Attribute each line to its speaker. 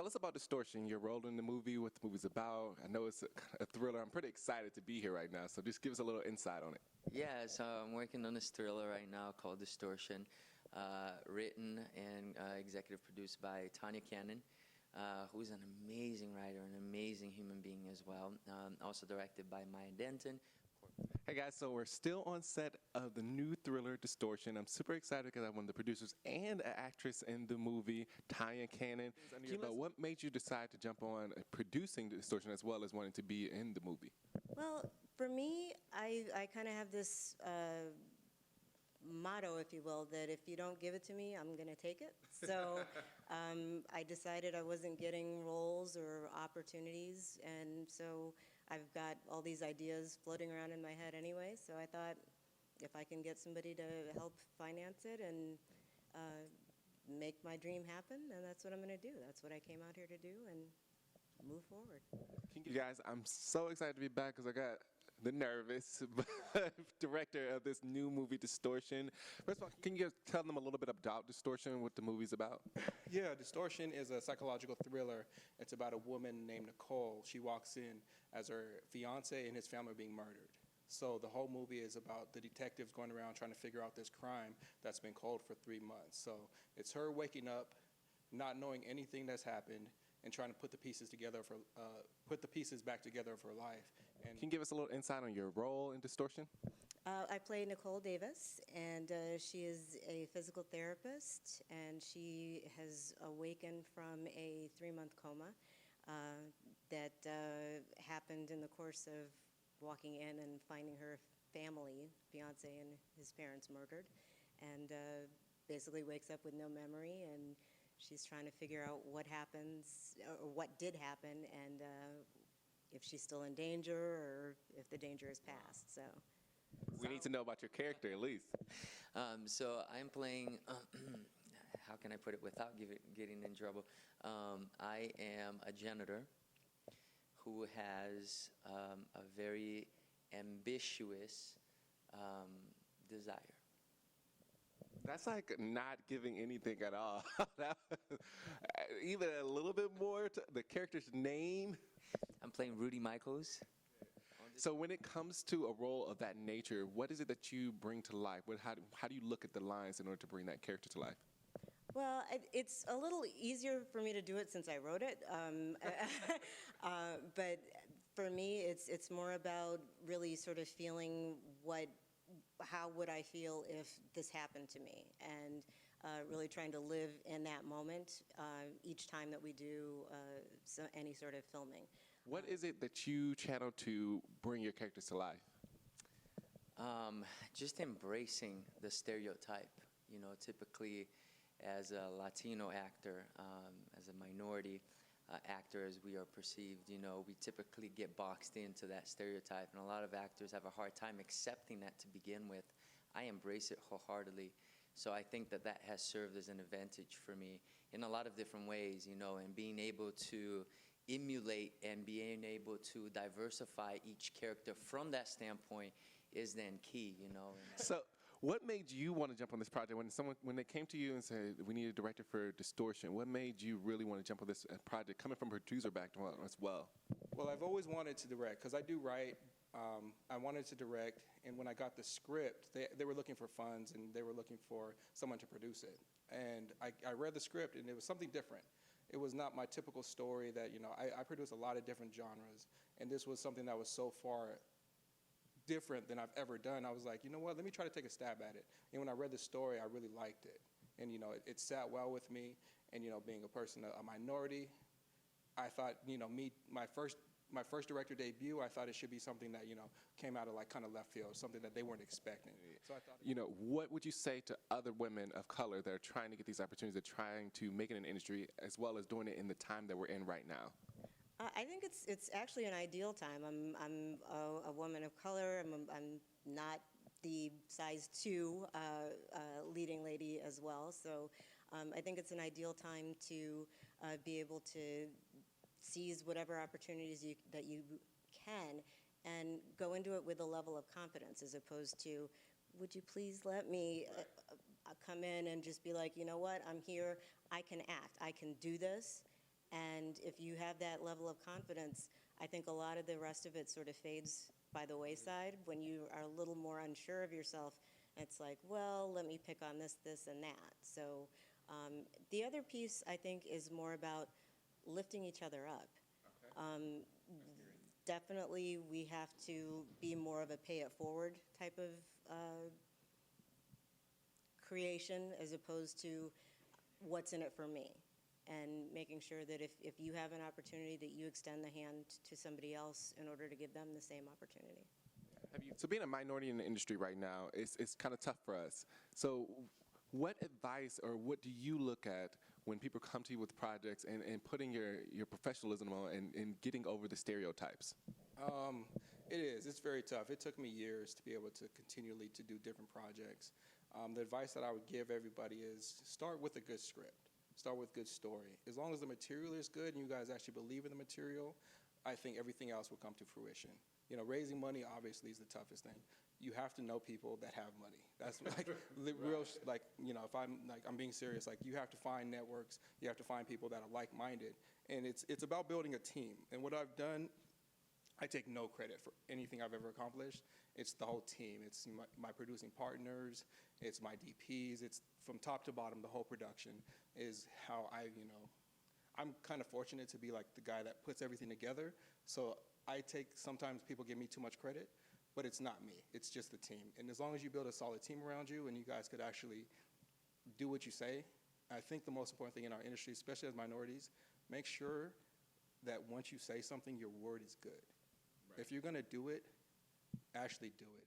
Speaker 1: tell us about Distortion, your role in the movie, what the movie's about. I know it's a thriller. I'm pretty excited to be here right now, so just give us a little insight on it.
Speaker 2: Yeah, so I'm working on this thriller right now called Distortion, written and executive produced by Tanya Cannon, who's an amazing writer, an amazing human being as well. Also directed by Maya Denton.
Speaker 1: Hey guys, so we're still on set of the new thriller Distortion. I'm super excited because I'm one of the producers and an actress in the movie, Tanya Cannon. What made you decide to jump on producing Distortion as well as wanting to be in the movie?
Speaker 3: Well, for me, I kind of have this motto, if you will, that if you don't give it to me, I'm going to take it. So I decided I wasn't getting roles or opportunities, and so I've got all these ideas floating around in my head anyway, so I thought if I can get somebody to help finance it and make my dream happen, then that's what I'm going to do. That's what I came out here to do and move forward.
Speaker 1: You guys, I'm so excited to be back because I got the nervous director of this new movie, Distortion. First of all, can you tell them a little bit about Distortion, what the movie's about?
Speaker 4: Yeah, Distortion is a psychological thriller. It's about a woman named Nicole. She walks in as her fiance and his family are being murdered. So the whole movie is about the detectives going around trying to figure out this crime that's been cold for 3 months. So it's her waking up, not knowing anything that's happened, and trying to put the pieces together back together of her life. And
Speaker 1: can you give us a little insight on your role in Distortion?
Speaker 3: I play Nicole Davis, and she is a physical therapist, and she has awakened from a 3-month coma that happened in the course of walking in and finding her family, fiance and his parents murdered, and basically wakes up with no memory, and she's trying to figure out what happens, or what did happen, and if she's still in danger, or if the danger is past. So
Speaker 1: we need to know about your character, at least.
Speaker 2: So I'm playing, how can I put it without getting in trouble? I am a janitor who has a very ambitious desire.
Speaker 1: That's like not giving anything at all. Even a little bit more to the character's name.
Speaker 2: I'm playing Rudy Michaels.
Speaker 1: So when it comes to a role of that nature, what is it that you bring to life? How do you look at the lines in order to bring that character to life?
Speaker 3: Well, it's a little easier for me to do it since I wrote it, but for me, it's more about really sort of feeling how would I feel if this happened to me, and really trying to live in that moment each time that we do any sort of filming.
Speaker 1: What is it that you channel to bring your characters to life?
Speaker 2: Just embracing the stereotype. You know, typically as a Latino actor, as a minority actor as we are perceived, you know, we typically get boxed into that stereotype, and a lot of actors have a hard time accepting that to begin with. I embrace it wholeheartedly, so I think that that has served as an advantage for me in a lot of different ways, you know, and being able to emulate and being able to diversify each character from that standpoint is then key, you know.
Speaker 1: So what made you want to jump on this project? When they came to you and said, we need a director for Distortion, what made you really want to jump on this project, coming from a producer background as well?
Speaker 4: Well, I've always wanted to direct, because I do write. I wanted to direct, and when I got the script, they were looking for funds, and they were looking for someone to produce it. And I read the script, and it was something different. It was not my typical story that, you know, I produce a lot of different genres, and this was something that was so far different than I've ever done. I was like, you know what, let me try to take a stab at it. And when I read the story, I really liked it. And, you know, it sat well with me. And, you know, being a person, a minority, I thought, you know, my first director debut, I thought it should be something that, you know, came out of like kind of left field, something that they weren't expecting. So I thought,
Speaker 1: you know, what would you say to other women of color that are trying to get these opportunities, that are trying to make it in the industry, as well as doing it in the time that we're in right now?
Speaker 3: I think it's actually an ideal time. I'm a woman of color. I'm not the size 2 leading lady as well. So I think it's an ideal time to be able to seize whatever opportunities that you can and go into it with a level of confidence, as opposed to, would you please let me come in and just be like, you know what, I'm here, I can act, I can do this, And if you have that level of confidence, I think a lot of the rest of it sort of fades by the wayside when you are a little more unsure of yourself. It's like, well, let me pick on this, this, and that. So the other piece, I think, is more about lifting each other up. Definitely, we have to be more of a pay-it-forward type of creation as opposed to what's in it for me. And making sure that if you have an opportunity, that you extend the hand to somebody else in order to give them the same opportunity.
Speaker 1: So being a minority in the industry right now, it's kind of tough for us. So what advice or what do you look at when people come to you with projects and putting your professionalism on and getting over the stereotypes?
Speaker 4: It is. It's very tough. It took me years to be able to continually to do different projects. The advice that I would give everybody is start with a good script. Start with good story. As long as the material is good and you guys actually believe in the material, I think everything else will come to fruition. You know, raising money obviously is the toughest thing. You have to know people that have money. That's like real, like, you know, if I'm being serious, like you have to find networks, you have to find people that are like-minded. And it's about building a team. And what I've done, I take no credit for anything I've ever accomplished. It's the whole team. It's my producing partners. It's my DPs. It's from top to bottom, the whole production is how I'm kind of fortunate to be like the guy that puts everything together. So sometimes people give me too much credit, but it's not me. It's just the team. And as long as you build a solid team around you and you guys could actually do what you say, I think the most important thing in our industry, especially as minorities, make sure that once you say something, your word is good. Right. If you're going to do it, actually do it.